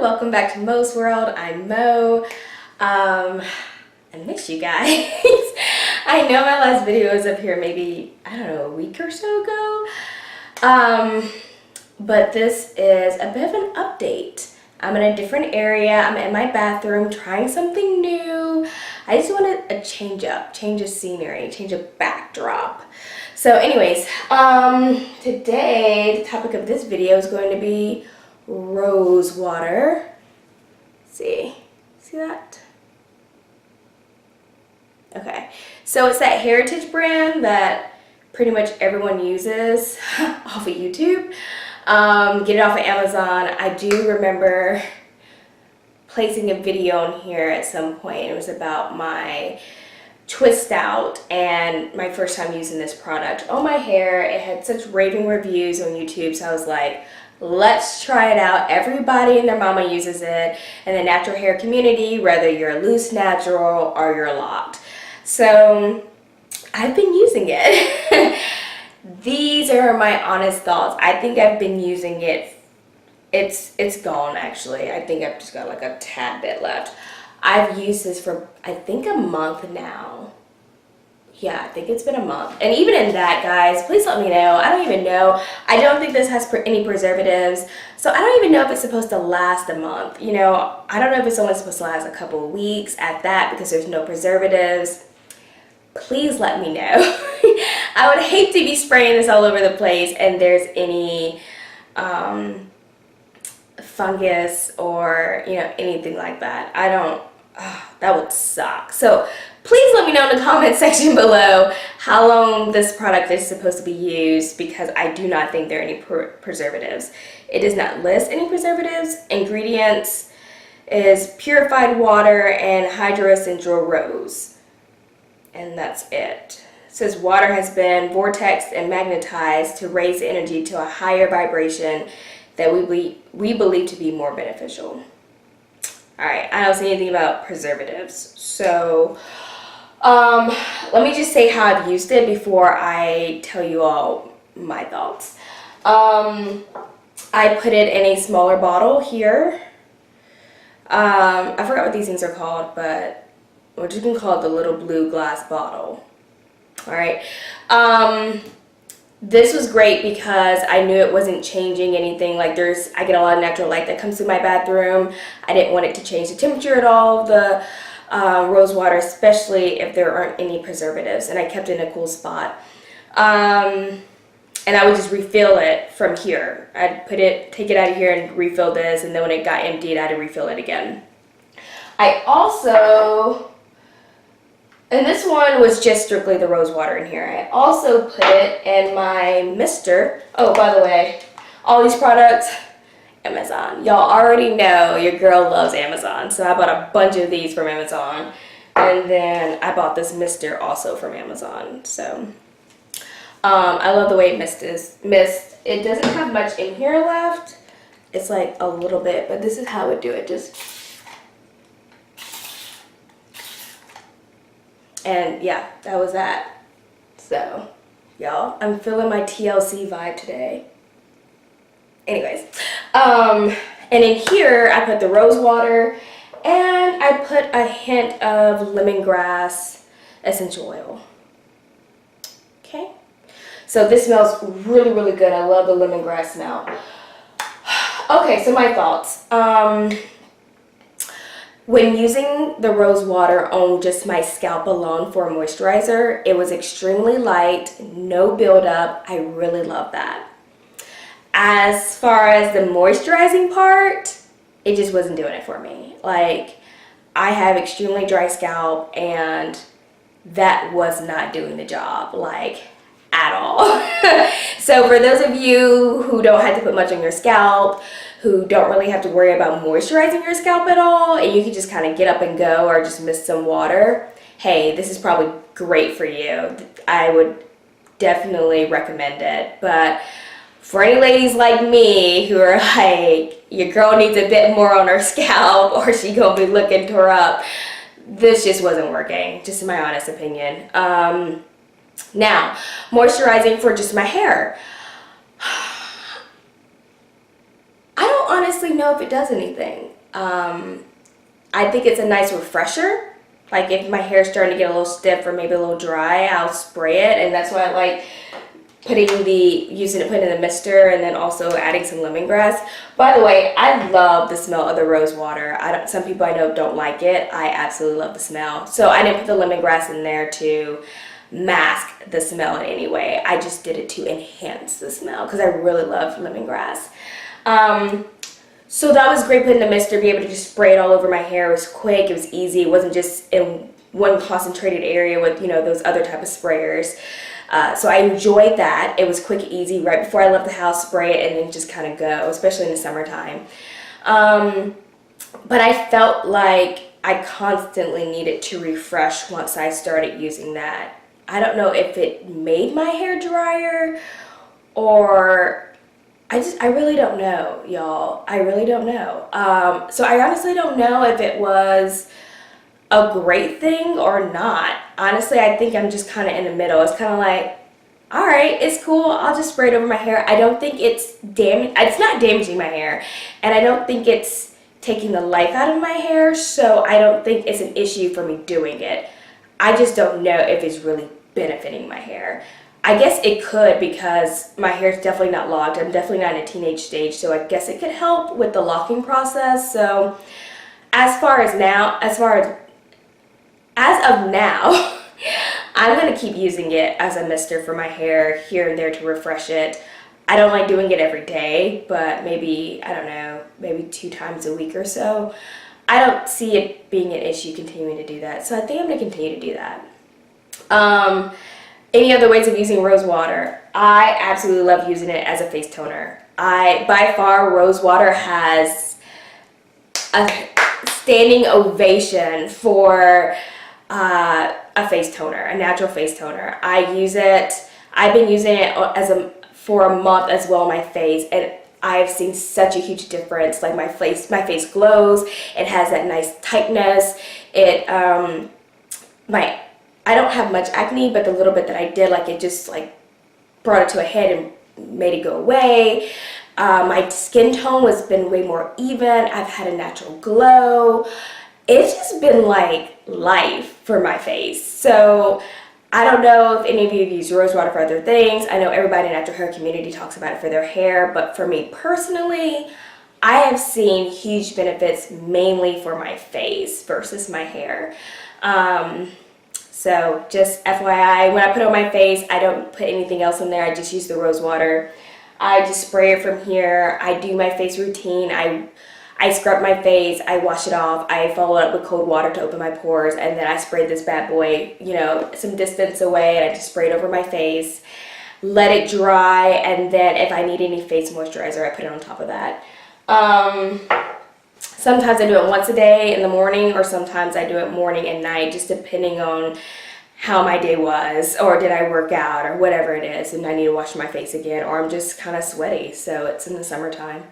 welcome back to Mo's World. I'm Mo. I miss you guys. I know my last video was up here maybe, I don't know, a week or so ago. But this is a bit of an update. I'm in a different area. I'm in my bathroom trying something new. I just wanted a change up, change of scenery, change of backdrop. So anyways, today the topic of this video is going to be rose water. See that? Okay, so it's that Heritage brand that pretty much everyone uses off of YouTube. Get it off of Amazon. I do remember placing a video on here at some point. It was about my twist out and my first time using this product on my hair. It had such raving reviews on YouTube, so I was like, let's try it out. Everybody and their mama uses it in the natural hair community, whether you're loose natural or you're locked. So I've been using it. These are my honest thoughts. I think I've been using it. It's gone actually. I think I've just got like a tad bit left. I've used this for I think a month now. Yeah, I think it's been a month. And even in that, guys, please let me know. I don't even know. I don't think this has any preservatives. So I don't even know if it's supposed to last a month. You know, I don't know if it's only supposed to last a couple of weeks at that because there's no preservatives. Please let me know. I would hate to be spraying this all over the place and there's any fungus or, you know, anything like that. I don't, that would suck. So please let me know in the comment section below how long this product is supposed to be used, because I do not think there are any preservatives. It does not list any preservatives. Ingredients is purified water and hydroessential rose. And that's it. It says water has been vortexed and magnetized to raise the energy to a higher vibration that we believe to be more beneficial. All right, I don't see anything about preservatives. So let me just say how I've used it before I tell you all my thoughts. I put it in a smaller bottle here. I forgot what these things are called, but what you can call it, the little blue glass bottle. All right. This was great because I knew it wasn't changing anything. Like I get a lot of natural light that comes through my bathroom. I didn't want it to change the temperature at all of the rose water, especially if there aren't any preservatives, and I kept it in a cool spot. And I would just refill it from here. I'd take it out of here and refill this, and then when it got emptied, I'd refill it again. I also, and this one was just strictly the rose water in here. I also put it in my mister. Oh, by the way, all these products, Amazon. Y'all already know your girl loves Amazon. So I bought a bunch of these from Amazon. And then I bought this mister also from Amazon. So I love the way it mist. It doesn't have much in here left. It's like a little bit, but this is how I would do it. And yeah, that was that. So, y'all, I'm feeling my TLC vibe today. Anyways, and in here, I put the rose water, and I put a hint of lemongrass essential oil. Okay? So this smells really, really good. I love the lemongrass smell. Okay, so my thoughts. When using the rose water on just my scalp alone for a moisturizer, it was extremely light, no buildup. I really love that. As far as the moisturizing part, it just wasn't doing it for me. Like, I have extremely dry scalp and that was not doing the job, like, at all. So for those of you who don't have to put much on your scalp, who don't really have to worry about moisturizing your scalp at all, and you can just kind of get up and go or just miss some water, hey, this is probably great for you. I would definitely recommend it. But for any ladies like me who are like, your girl needs a bit more on her scalp or she gonna be looking tore up, this just wasn't working, just in my honest opinion. Now, moisturizing for just my hair. I don't honestly know if it does anything. I think it's a nice refresher. Like if my hair's starting to get a little stiff or maybe a little dry, I'll spray it, and that's why I like putting it in the mister, and then also adding some lemongrass. By the way, I love the smell of the rose water. Some people I know don't like it. I absolutely love the smell. So I didn't put the lemongrass in there to mask the smell in any way. I just did it to enhance the smell because I really love lemongrass. So that was great putting the mister, be able to just spray it all over my hair. It was quick, it was easy. It wasn't just in one concentrated area with, those other type of sprayers. So I enjoyed that. It was quick, easy, right before I left the house, spray it and then just kind of go, especially in the summertime. But I felt like I constantly needed to refresh once I started using that. I don't know if it made my hair drier or I really don't know, y'all. I really don't know. So I honestly don't know if it was a great thing or not. Honestly, I think I'm just kind of in the middle. It's kind of like, all right, it's cool. I'll just spray it over my hair. I don't think it's not damaging my hair, and I don't think it's taking the life out of my hair, so I don't think it's an issue for me doing it. I just don't know if it's really benefiting my hair. I guess it could because my hair is definitely not locked. I'm definitely not in a teenage stage, so I guess it could help with the locking process. So as of now, I'm going to keep using it as a mister for my hair here and there to refresh it. I don't like doing it every day, but maybe 2 times a week or so. I don't see it being an issue continuing to do that, so I think I'm going to continue to do that. Any other ways of using rose water? I absolutely love using it as a face toner. By far, rose water has a standing ovation for a face toner, a natural face toner. I've been using it for a month as well on my face, and I've seen such a huge difference. Like my face glows. It has that nice tightness. I don't have much acne, but the little bit that I did, it just brought it to a head and made it go away. My skin tone has been way more even. I've had a natural glow. It's just been like life for my face. So I don't know if any of you use rose water for other things. I know everybody in the natural hair community talks about it for their hair, but for me personally, I have seen huge benefits mainly for my face versus my hair. So just FYI, when I put it on my face, I don't put anything else in there. I just use the rose water. I just spray it from here. I do my face routine. I scrub my face. I wash it off. I follow it up with cold water to open my pores. And then I spray this bad boy, some distance away. And I just spray it over my face. Let it dry. And then if I need any face moisturizer, I put it on top of that. Sometimes I do it once a day in the morning, or sometimes I do it morning and night, just depending on how my day was, or did I work out, or whatever it is, and I need to wash my face again, or I'm just kind of sweaty, so it's in the summertime.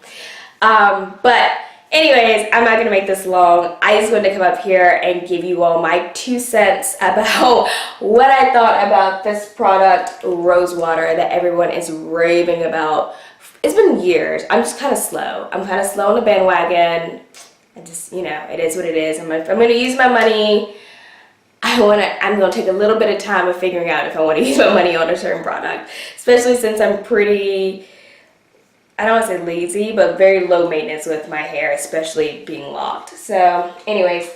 But anyways, I'm not going to make this long. I just wanted to come up here and give you all my 2 cents about what I thought about this product, rose water, that everyone is raving about. It's been years. I'm just kind of slow. I'm kind of slow on the bandwagon. It is what it is. I'm going to use my money. I'm going to take a little bit of time of figuring out if I want to use my money on a certain product, especially since I'm pretty, I don't want to say lazy, but very low maintenance with my hair, especially being locked. So anyways,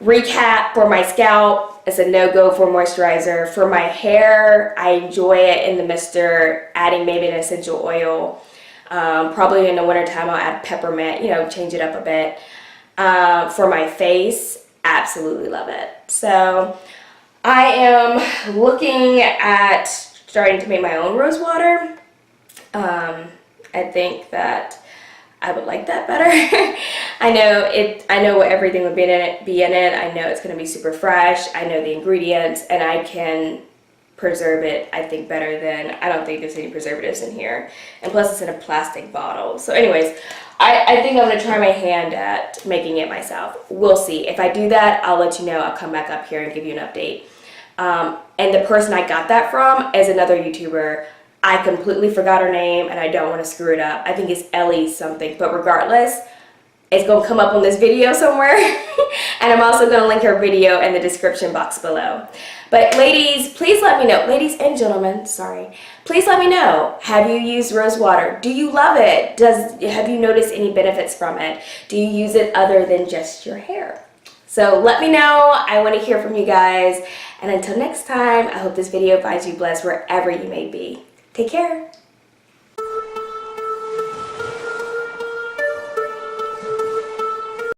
recap for my scalp, it's a no-go for moisturizer. For my hair, I enjoy it in the mister, adding maybe an essential oil. Probably in the wintertime, I'll add peppermint, change it up a bit. For my face, absolutely love it. So I am looking at starting to make my own rose water. I think that I would like that better. I know what everything would be in it. I know it's going to be super fresh. I know the ingredients, and I can preserve it, I think, better than, I don't think there's any preservatives in here. And plus it's in a plastic bottle. So anyways, I think I'm going to try my hand at making it myself. We'll see. If I do that, I'll let you know. I'll come back up here and give you an update. And the person I got that from is another YouTuber. I completely forgot her name and I don't want to screw it up. I think it's Ellie something, but regardless, it's going to come up on this video somewhere. And I'm also going to link her video in the description box below. But ladies, please let me know. Ladies and gentlemen, sorry. Please let me know. Have you used rose water? Do you love it? Have you noticed any benefits from it? Do you use it other than just your hair? So let me know. I want to hear from you guys. And until next time, I hope this video finds you blessed wherever you may be. Take care.